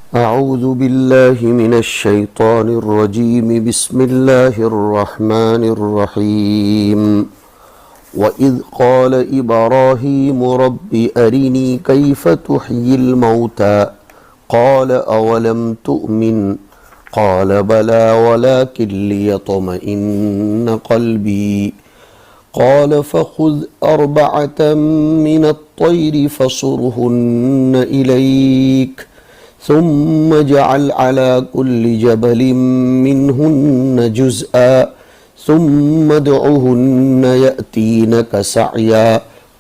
أعوذ بالله من الشيطان الرجيم بسم الله الرحمن الرحيم وإذ قال إبراهيم رب أرني كيف تحيي الموتى قال أولم تؤمن قال بلى ولكن ليطمئن قلبي قال فخذ أربعة من الطير فصرهن إليك ثم اجعل على كل جبل منهن جزءا ثم ادعهن يأتينك سعيا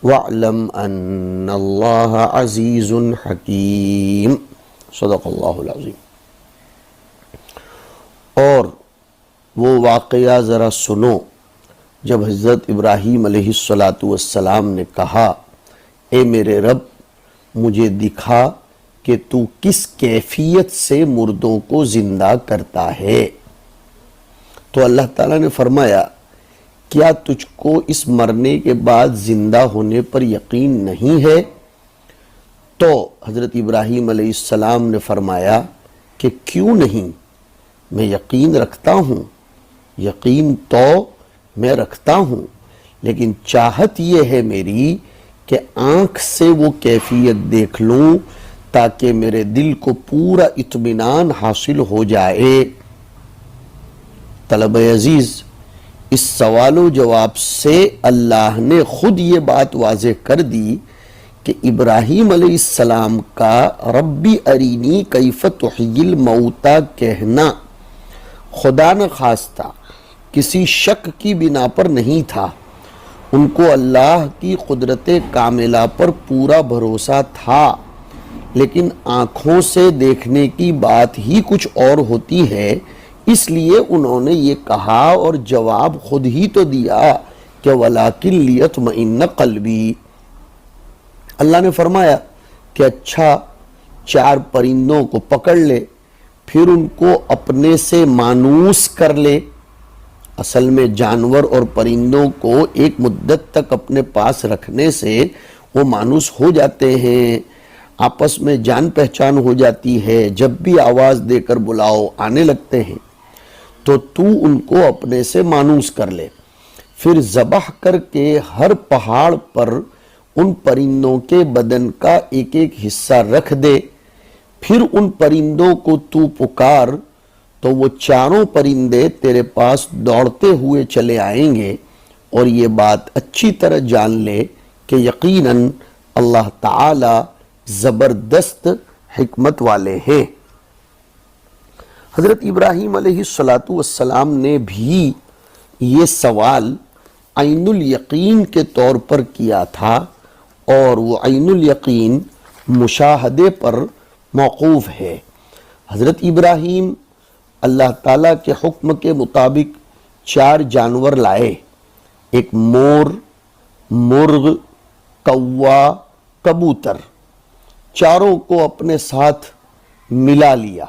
واعلم أن الله عزيز حكيم صدق اللہ العظیم۔ اور وہ واقعہ ذرا سنو جب حضرت ابراہیم علیہ السلام نے کہا اے میرے رب مجھے دکھا کہ تو کس کیفیت سے مردوں کو زندہ کرتا ہے۔ تو اللہ تعالیٰ نے فرمایا کیا تجھ کو اس مرنے کے بعد زندہ ہونے پر یقین نہیں ہے؟ تو حضرت ابراہیم علیہ السلام نے فرمایا کہ کیوں نہیں، میں یقین رکھتا ہوں، یقین تو میں رکھتا ہوں، لیکن چاہت یہ ہے میری کہ آنکھ سے وہ کیفیت دیکھ لوں تاکہ میرے دل کو پورا اطمینان حاصل ہو جائے۔ طلبہ عزیز، اس سوال و جواب سے اللہ نے خود یہ بات واضح کر دی کہ ابراہیم علیہ السلام کا ربی ارینی کیف تحیی الموتى کہنا خدا نخواستہ کسی شک کی بنا پر نہیں تھا، ان کو اللہ کی قدرت کاملہ پر پورا بھروسہ تھا، لیکن آنکھوں سے دیکھنے کی بات ہی کچھ اور ہوتی ہے، اس لیے انہوں نے یہ کہا اور جواب خود ہی تو دیا کہ وَلَٰكِن لِيَطْمَئِنَّ قَلْبِي۔ اللہ نے فرمایا کہ اچھا 4 پرندوں کو پکڑ لے، پھر ان کو اپنے سے مانوس کر لے۔ اصل میں جانور اور پرندوں کو ایک مدت تک اپنے پاس رکھنے سے وہ مانوس ہو جاتے ہیں، آپس میں جان پہچان ہو جاتی ہے، جب بھی آواز دے کر بلاؤ آنے لگتے ہیں، تو ان کو اپنے سے مانوس کر لے، پھر ذبح کر کے ہر پہاڑ پر ان پرندوں کے بدن کا ایک ایک حصہ رکھ دے، پھر ان پرندوں کو تو پکار تو وہ 4 پرندے تیرے پاس دوڑتے ہوئے چلے آئیں گے، اور یہ بات اچھی طرح جان لے کہ یقیناً اللہ تعالی زبردست حکمت والے ہیں۔ حضرت ابراہیم علیہ السلام نے بھی یہ سوال عین الیقین کے طور پر کیا تھا، اور وہ عین الیقین مشاہدے پر موقوف ہے۔ حضرت ابراہیم اللہ تعالیٰ کے حکم کے مطابق 4 جانور لائے، ایک مور، مرغ، کوا، کبوتر، چاروں کو اپنے ساتھ ملا لیا،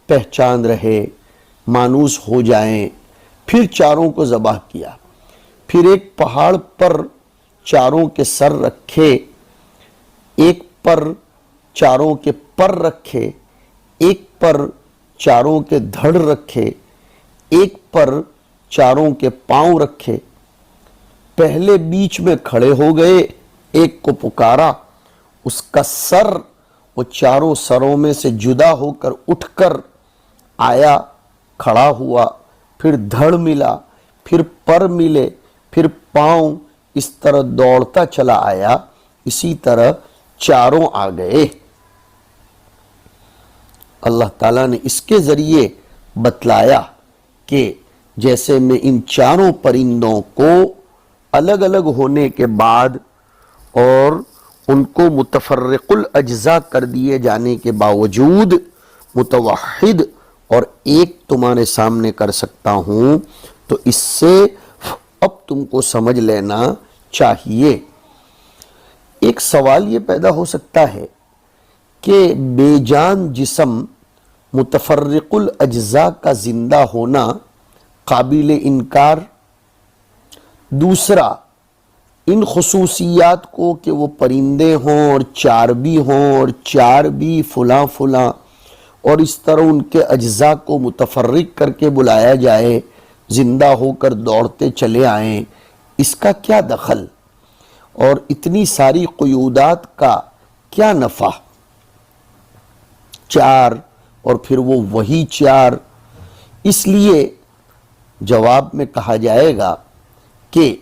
پہچان رہے، مانوس ہو جائیں، پھر 4 کو ذبح کیا، پھر ایک پہاڑ پر 4 کے سر رکھے، ایک پر 4 کے پر رکھے، ایک پر 4 کے دھڑ رکھے، ایک پر 4 کے پاؤں رکھے، پہلے بیچ میں کھڑے ہو گئے، ایک کو پکارا، اس کا سر وہ 4 سروں میں سے جدا ہو کر اٹھ کر آیا، کھڑا ہوا، پھر دھڑ ملا، پھر پر ملے، پھر پاؤں، اس طرح دوڑتا چلا آیا، اسی طرح 4 آ گئے۔ اللہ تعالیٰ نے اس کے ذریعے بتلایا کہ جیسے میں ان 4 پرندوں کو الگ الگ ہونے کے بعد اور ان کو متفرق الاجزاء کر دیے جانے کے باوجود متوحد اور ایک تمہارے سامنے کر سکتا ہوں، تو اس سے اب تم کو سمجھ لینا چاہیے۔ ایک سوال یہ پیدا ہو سکتا ہے کہ بے جان جسم متفرق الاجزاء کا زندہ ہونا قابل انکار، دوسرا ان خصوصیات کو کہ وہ پرندے ہوں اور چاربی ہوں اور چاربی فلاں فلاں اور اس طرح ان کے اجزاء کو متفرق کر کے بلایا جائے، زندہ ہو کر دوڑتے چلے آئیں، اس کا کیا دخل؟ اور اتنی ساری قیودات کا کیا نفع؟ چار اور پھر وہ وہی چار. اس لیے جواب میں کہا جائے گا کہ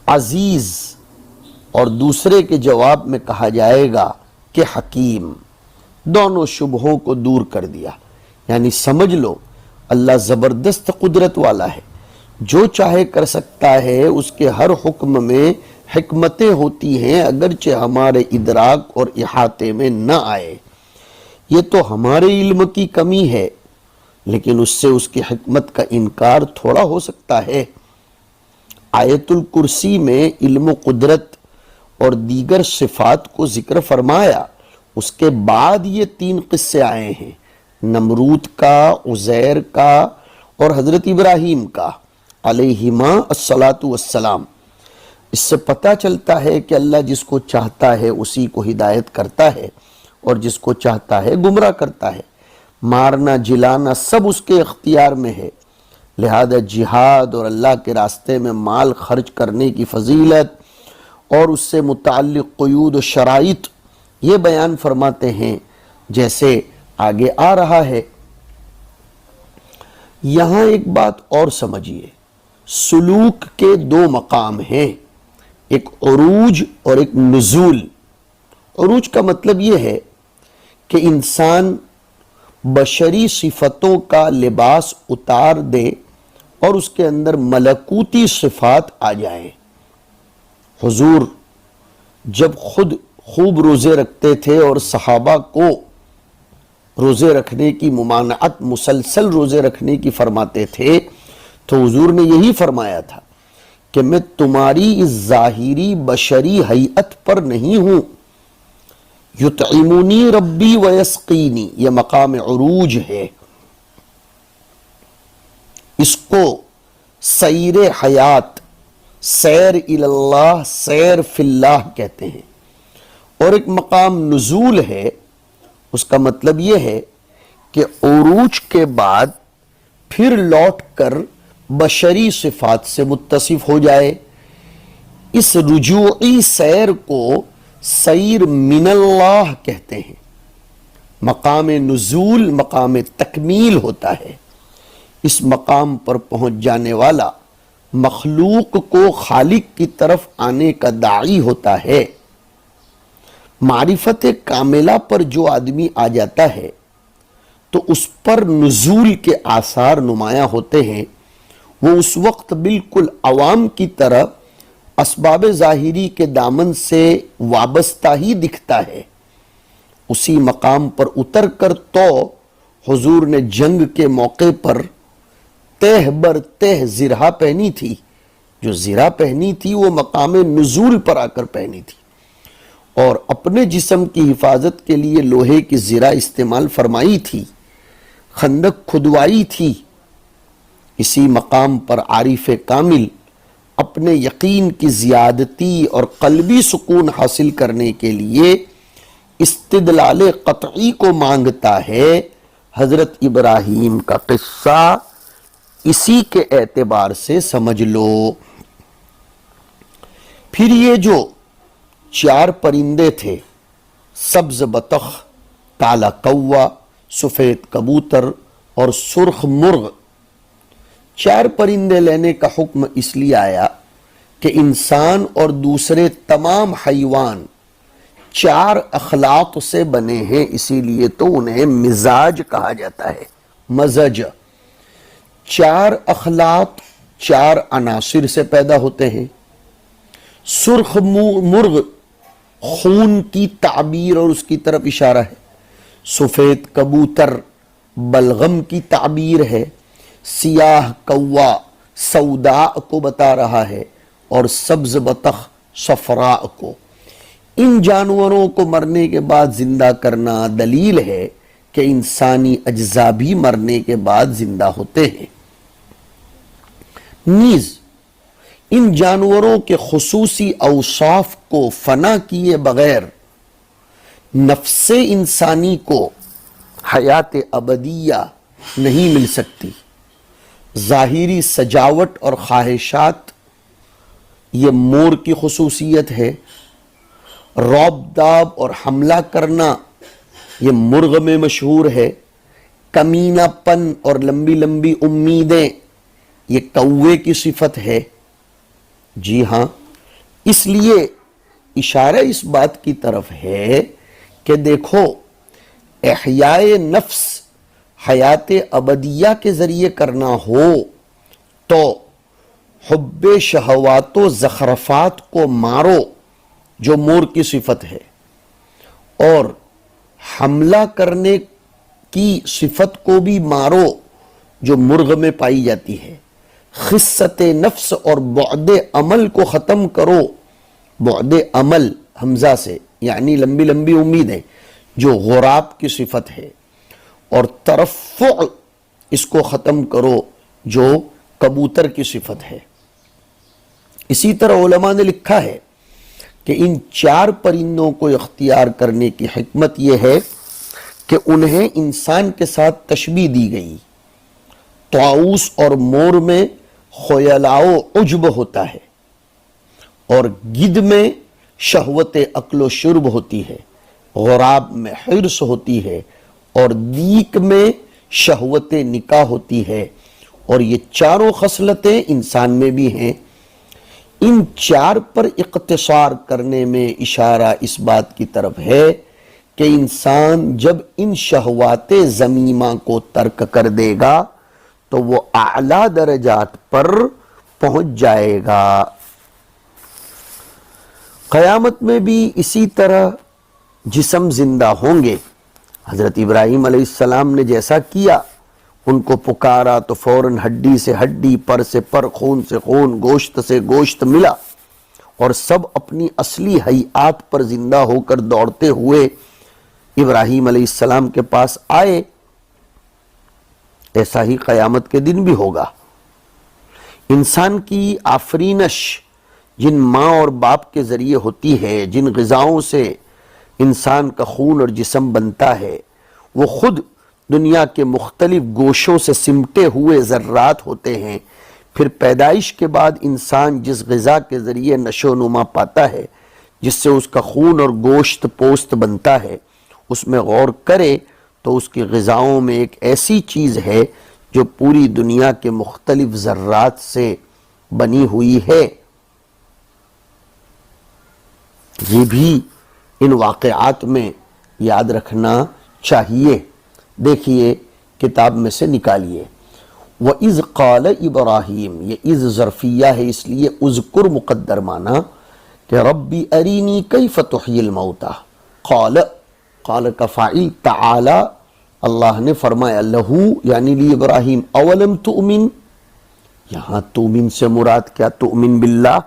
عزیز، اور دوسرے کے جواب میں کہا جائے گا کہ حکیم. دونوں شبہوں کو دور کر دیا. یعنی سمجھ لو اللہ زبردست قدرت والا ہے، جو چاہے کر سکتا ہے، اس کے ہر حکم میں حکمتیں ہوتی ہیں اگرچہ ہمارے ادراک اور احاطے میں نہ آئے. یہ تو ہمارے علم کی کمی ہے، لیکن اس سے اس کی حکمت کا انکار تھوڑا ہو سکتا ہے. آیت الکرسی میں علم و قدرت اور دیگر صفات کو ذکر فرمایا، اس کے بعد یہ 3 قصے آئے ہیں، نمرود کا، عزیر کا اور حضرت ابراہیم کا علیہما الصلاۃ والسلام. اس سے پتہ چلتا ہے کہ اللہ جس کو چاہتا ہے اسی کو ہدایت کرتا ہے، اور جس کو چاہتا ہے گمراہ کرتا ہے. مارنا جلانا سب اس کے اختیار میں ہے. لہذا جہاد اور اللہ کے راستے میں مال خرچ کرنے کی فضیلت اور اس سے متعلق قیود و شرائط یہ بیان فرماتے ہیں جیسے آگے آ رہا ہے. یہاں ایک بات اور سمجھیے، سلوک کے 2 مقام ہیں، ایک عروج اور ایک نزول. عروج کا مطلب یہ ہے کہ انسان بشری صفتوں کا لباس اتار دے اور اس کے اندر ملکوتی صفات آ جائیں. حضور جب خود خوب روزے رکھتے تھے اور صحابہ کو روزے رکھنے کی ممانعت، مسلسل روزے رکھنے کی فرماتے تھے، تو حضور نے یہی فرمایا تھا کہ میں تمہاری اس ظاہری بشری حیت پر نہیں ہوں. یطعمونی ربی ویسقینی، یہ مقام عروج ہے. اس کو سیر حیات، سیر اللہ، سیر فی اللہ کہتے ہیں. اور ایک مقام نزول ہے، اس کا مطلب یہ ہے کہ عروج کے بعد پھر لوٹ کر بشری صفات سے متصف ہو جائے. اس رجوعی سیر کو سیر من اللہ کہتے ہیں. مقام نزول مقام تکمیل ہوتا ہے. اس مقام پر پہنچ جانے والا مخلوق کو خالق کی طرف آنے کا داعی ہوتا ہے. معرفت کاملہ پر جو آدمی آ جاتا ہے تو اس پر نزول کے آثار نمایاں ہوتے ہیں. وہ اس وقت بالکل عوام کی طرح اسباب ظاہری کے دامن سے وابستہ ہی دکھتا ہے. اسی مقام پر اتر کر تو حضور نے جنگ کے موقع پر تہ بر تہ زرہ پہنی تھی. جو زرہ پہنی تھی وہ مقام نزول پر آ کر پہنی تھی، اور اپنے جسم کی حفاظت کے لیے لوہے کی زرہ استعمال فرمائی تھی، خندق کھدوائی تھی. اسی مقام پر عارف کامل اپنے یقین کی زیادتی اور قلبی سکون حاصل کرنے کے لیے استدلال قطعی کو مانگتا ہے. حضرت ابراہیم کا قصہ اسی کے اعتبار سے سمجھ لو. پھر یہ جو 4 پرندے تھے، سبز بطخ، کالا کوا، سفید کبوتر اور سرخ مرغ، 4 پرندے لینے کا حکم اس لیے آیا کہ انسان اور دوسرے تمام حیوان 4 اخلاق سے بنے ہیں، اسی لیے تو انہیں مزاج کہا جاتا ہے، مزج. 4 اخلاق 4 عناصر سے پیدا ہوتے ہیں. سرخ مرغ خون کی تعبیر اور اس کی طرف اشارہ ہے. سفید کبوتر بلغم کی تعبیر ہے. سیاہ کوا سوداء کو بتا رہا ہے، اور سبز بطخ صفراء کو. ان جانوروں کو مرنے کے بعد زندہ کرنا دلیل ہے کہ انسانی اجزاء بھی مرنے کے بعد زندہ ہوتے ہیں. نیز ان جانوروں کے خصوصی اوصاف کو فنا کیے بغیر نفس انسانی کو حیات ابدیہ نہیں مل سکتی۔ ظاہری سجاوٹ اور خواہشات یہ مور کی خصوصیت ہے، رعب داب اور حملہ کرنا یہ مرغ میں مشہور ہے، کمینہ پن اور لمبی لمبی امیدیں یہ کوے کی صفت ہے۔ جی ہاں، اس لیے اشارہ اس بات کی طرف ہے کہ دیکھو، احیاء نفس حیات ابدیہ کے ذریعے کرنا ہو تو حب شہوات و زخرفات کو مارو جو مور کی صفت ہے، اور حملہ کرنے کی صفت کو بھی مارو جو مرغ میں پائی جاتی ہے۔ خست نفس اور بعد عمل کو ختم کرو، بعد عمل حمزہ سے یعنی لمبی لمبی امیدیں جو غراب کی صفت ہے، اور ترفع اس کو ختم کرو جو کبوتر کی صفت ہے۔ اسی طرح علماء نے لکھا ہے کہ ان چار پرندوں کو اختیار کرنے کی حکمت یہ ہے کہ انہیں انسان کے ساتھ تشبیہ دی گئی۔ طاؤس اور مور میں خیلاء و عجب ہوتا ہے، اور گدھ میں شہوت عقل و شرب ہوتی ہے، غراب میں حرص ہوتی ہے، اور دیک میں شہوت نکاح ہوتی ہے، اور یہ چاروں خصلتیں انسان میں بھی ہیں۔ ان چار پر اقتصار کرنے میں اشارہ اس بات کی طرف ہے کہ انسان جب ان شہوات ذمیمہ کو ترک کر دے گا تو وہ اعلیٰ درجات پر پہنچ جائے گا۔ قیامت میں بھی اسی طرح جسم زندہ ہوں گے۔ حضرت ابراہیم علیہ السلام نے جیسا کیا، ان کو پکارا تو فوراً ہڈی سے ہڈی، پر سے پر، خون سے خون، گوشت سے گوشت ملا، اور سب اپنی اصلی حیات پر زندہ ہو کر دوڑتے ہوئے ابراہیم علیہ السلام کے پاس آئے۔ ایسا ہی قیامت کے دن بھی ہوگا۔ انسان کی آفرینش جن ماں اور باپ کے ذریعے ہوتی ہے، جن غذاؤں سے انسان کا خون اور جسم بنتا ہے، وہ خود دنیا کے مختلف گوشوں سے سمٹے ہوئے ذرات ہوتے ہیں۔ پھر پیدائش کے بعد انسان جس غذا کے ذریعے نشو و نما پاتا ہے، جس سے اس کا خون اور گوشت پوست بنتا ہے، اس میں غور کرے تو اس کی غذاؤں میں ایک ایسی چیز ہے جو پوری دنیا کے مختلف ذرات سے بنی ہوئی ہے۔ یہ بھی ان واقعات میں یاد رکھنا چاہیے۔ دیکھیے کتاب میں سے نکالیے، وَإِذْ قَالَ إِبْرَاهِيمُ، یہ اذ ظرفیہ ہے اس لیے اذکر مقدر مانا کہ ربی ارینی کیف تحیی الموتى، قال کا فاعل تعالی، اللہ نے فرمایا لہو یعنی لی ابراہیم، اولم تؤمن، یہاں تؤمن سے مراد کیا؟ تؤمن باللہ،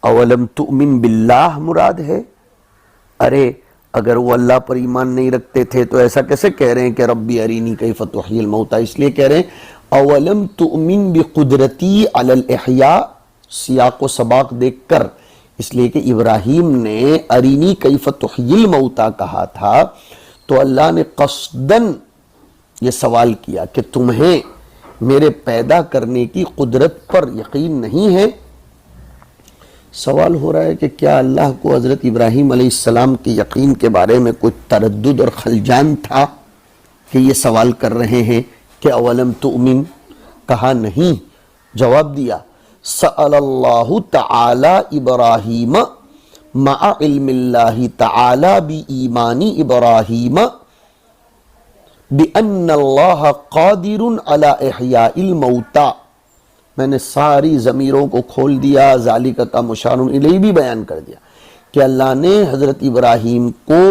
اولم تؤمن باللہ مراد ہے۔ ارے اگر وہ اللہ پر ایمان نہیں رکھتے تھے تو ایسا کیسے کہہ رہے ہیں کہ ربی ارینی کیف تحیی الموتى؟ اس لیے کہہ رہے ہیں اولم تؤمن بقدرتی علی الاحیاء، سیاق و سباق دیکھ کر، اس لیے کہ ابراہیم نے ارینی کیف تحیی الموتى کہا تھا تو اللہ نے قصداً یہ سوال کیا کہ تمہیں میرے پیدا کرنے کی قدرت پر یقین نہیں ہے؟ سوال ہو رہا ہے کہ کیا اللہ کو حضرت ابراہیم علیہ السلام کے یقین کے بارے میں کوئی تردد اور خلجان تھا کہ یہ سوال کر رہے ہیں کہ اولم تؤمن؟ کہا نہیں، جواب دیا سأل اللہ تعالی ابراہیم مع علم اللہ تعالی بإیمان ابراہیم بأن اللہ قادر علی احیاء الموتى۔ میں نے ساری ضمیروں کو کھول دیا، ذالک کا مشار الیہ بھی بیان کر دیا کہ اللہ نے حضرت ابراہیم کو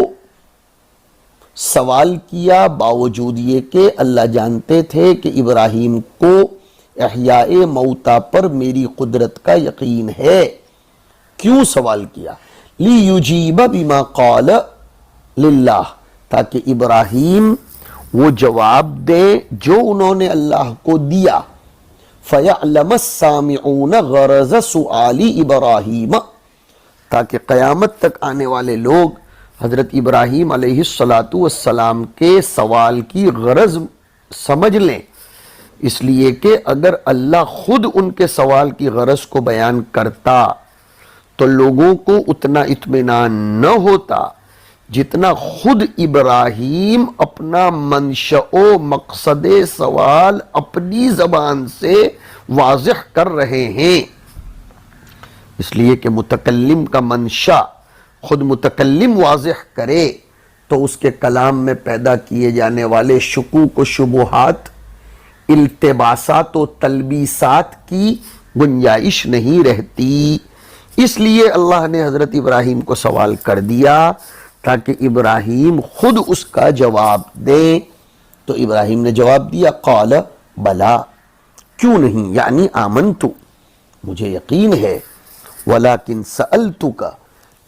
سوال کیا باوجود یہ کہ اللہ جانتے تھے کہ ابراہیم کو احیاء موتا پر میری قدرت کا یقین ہے۔ کیوں سوال کیا؟ لیجیب بما قال للہ، تاکہ ابراہیم وہ جواب دے جو انہوں نے اللہ کو دیا۔ فَيَعْلَمَ السَّامِعُونَ غَرَضَ سُؤَالِ إِبْرَاهِيمَ، تاکہ قیامت تک آنے والے لوگ حضرت ابراہیم علیہ الصلاۃ والسلام کے سوال کی غرض سمجھ لیں، اس لیے کہ اگر اللہ خود ان کے سوال کی غرض کو بیان کرتا تو لوگوں کو اتنا اطمینان نہ ہوتا جتنا خود ابراہیم اپنا منشأ و مقصد سوال اپنی زبان سے واضح کر رہے ہیں۔ اس لیے کہ متکلم کا منشا خود متکلم واضح کرے تو اس کے کلام میں پیدا کیے جانے والے شکوک و شبہات، التباسات و تلبیسات کی گنجائش نہیں رہتی۔ اس لیے اللہ نے حضرت ابراہیم کو سوال کر دیا تاکہ ابراہیم خود اس کا جواب دیں۔ تو ابراہیم نے جواب دیا، قال بلا، کیوں نہیں، یعنی آمنتو، مجھے یقین ہے، ولیکن سألتک،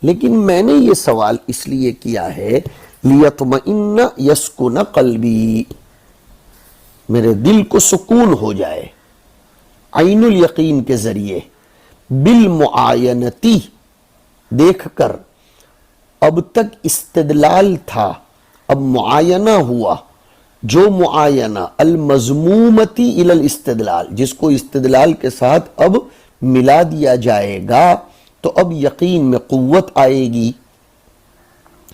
لیکن میں نے یہ سوال اس لیے کیا ہے، لیطمئن یسکن قلبی، میرے دل کو سکون ہو جائے، عین الیقین کے ذریعے، بالمعاینتی، دیکھ کر، اب تک استدلال تھا، اب معاینہ ہوا، جو معاینہ المضمومتی الی الاستدلال، جس کو استدلال کے ساتھ اب ملا دیا جائے گا تو اب یقین میں قوت آئے گی۔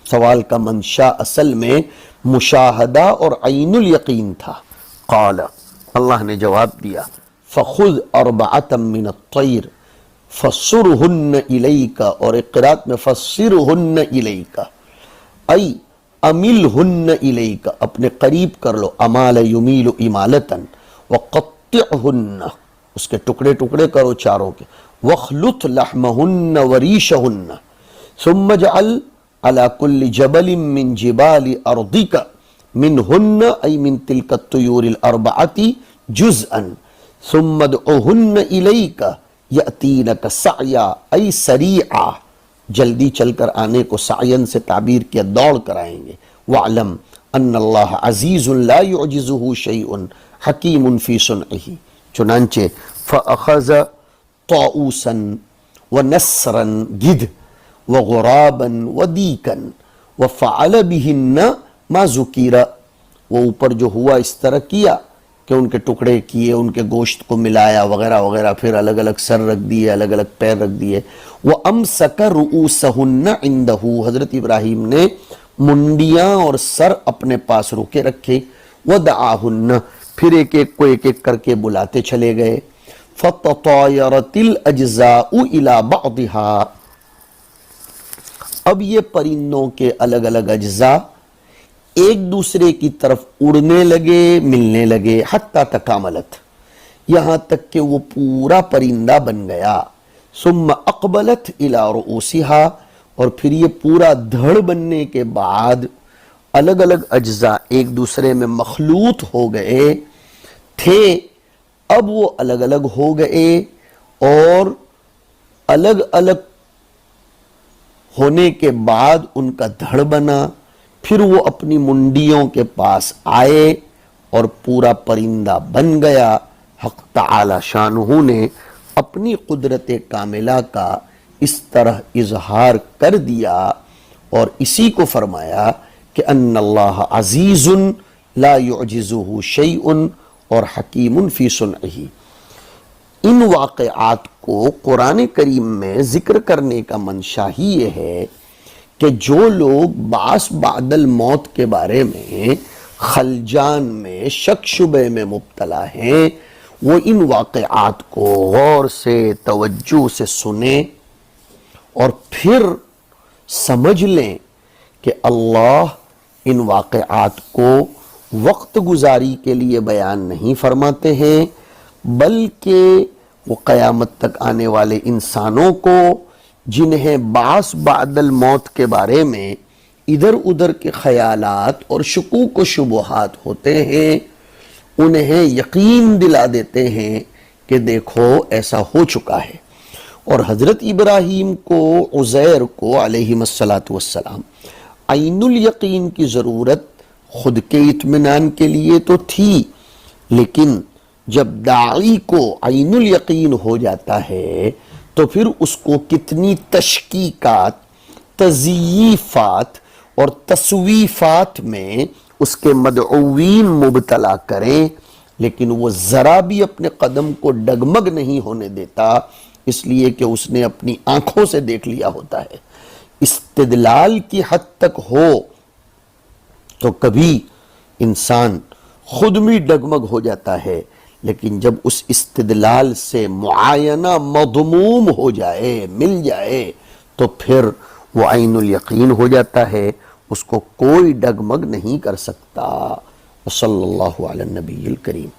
سوال کا منشا اصل میں مشاہدہ اور عین الیقین تھا۔ قال، اللہ نے جواب دیا، فخذ اربعۃ من الطیر فصرہن الیک، اور ایک قرات میں فصرہن الیک، ای املہن الیک، اپنے قریب کر لو، امال یمیل امالتن، وقطعہن، اس کے ٹکڑے ٹکڑے کرو چاروں کے، وَاخْلُطْ لَحْمَهُنَّ وَرِيشَهُنَّ ثُمَّ اجْعَلْ عَلَى كُلِّ جَبَلٍ مِّن جِبَالِ أَرْضِكَ مِنْهُنَّ أي مِن تِلْكَ الطُّيُورِ الْأَرْبَعَةِ جُزْءًا ثُمَّ ادْعُهُنَّ إِلَيْكَ يَأْتِينَكَ سَعْيًا أي سَرِيعًا، جلدی چل کر آنے کو سعین سے تعبیر کیا، دوڑ کر آئیں گے۔ وَاعْلَمْ أَنَّ اللَّهَ عَزِيزٌ لَا يُعْجِزُهُ شَيْءٌ حَكِيمٌ فِي صُنْعِهِ، چنانچہ فَأَخَذَ طَاؤُسًا وَنَسْرًا، گدھ، وَغُرَابًا وَدِيكًا وَفَعَلَ بِهِنَّ مَا ذُكِرَ، وہ اوپر جو ہوا اس طرح کیا کہ ان کے ٹکڑے کیے، ان کے گوشت کو ملایا وغیرہ وغیرہ، پھر الگ الگ سر رکھ دیے، الگ الگ پیر رکھ دیے۔ وَأَمْسَكَ رُؤُوسَهُنَّ عِنْدَهُ، حضرت ابراہیم نے منڈیاں اور سر اپنے پاس روکے رکھے۔ وَدَعَاهُنَّ، پھر ایک ایک کو ایک ایک کر کے بلاتے چلے گئے۔ فَتَطَايَرَتِ الْأَجْزَاءُ إِلَى بَعْضِهَا، اب یہ پرندوں کے الگ الگ اجزاء ایک دوسرے کی طرف اڑنے لگے، ملنے لگے، حتی تکاملت، یہاں تک کہ وہ پورا پرندہ بن گیا۔ ثم اقبلت الى رؤوسها، اور پھر یہ پورا دھڑ بننے کے بعد الگ الگ اجزاء ایک دوسرے میں مخلوط ہو گئے تھے، اب وہ الگ الگ ہو گئے، اور الگ الگ ہونے کے بعد ان کا دھڑ بنا، پھر وہ اپنی منڈیوں کے پاس آئے اور پورا پرندہ بن گیا۔ حق تعالی شانہ نے اپنی قدرت کاملہ کا اس طرح اظہار کر دیا اور اسی کو فرمایا کہ ان اللہ عزیز لا يعجزه شیء اور حکیم فی صنعہ۔ ان واقعات کو قرآن کریم میں ذکر کرنے کا منشا ہی یہ ہے کہ جو لوگ بعث بعد الموت کے بارے میں خلجان میں شک شبے میں مبتلا ہیں، وہ ان واقعات کو غور سے توجہ سے سنیں اور پھر سمجھ لیں کہ اللہ ان واقعات کو وقت گزاری کے لیے بیان نہیں فرماتے ہیں، بلکہ وہ قیامت تک آنے والے انسانوں کو جنہیں بعث بعد الموت کے بارے میں ادھر ادھر کے خیالات اور شکوک و شبہات ہوتے ہیں، انہیں یقین دلا دیتے ہیں کہ دیکھو ایسا ہو چکا ہے۔ اور حضرت ابراہیم کو، عزیر کو علیہم السلام عین الیقین کی ضرورت خود کے اطمینان کے لیے تو تھی، لیکن جب داعی کو عین الیقین ہو جاتا ہے تو پھر اس کو کتنی تشکیکات، تزییفات اور تصویفات میں اس کے مدعوین مبتلا کریں، لیکن وہ ذرا بھی اپنے قدم کو ڈگمگ نہیں ہونے دیتا، اس لیے کہ اس نے اپنی آنکھوں سے دیکھ لیا ہوتا ہے۔ استدلال کی حد تک ہو تو کبھی انسان خود بھی ڈگمگ ہو جاتا ہے، لیکن جب اس استدلال سے معاینہ مضموم ہو جائے، مل جائے، تو پھر وہ عین الیقین ہو جاتا ہے، اس کو کوئی ڈگمگ نہیں کر سکتا۔ صلی اللہ علی النبی الکریم۔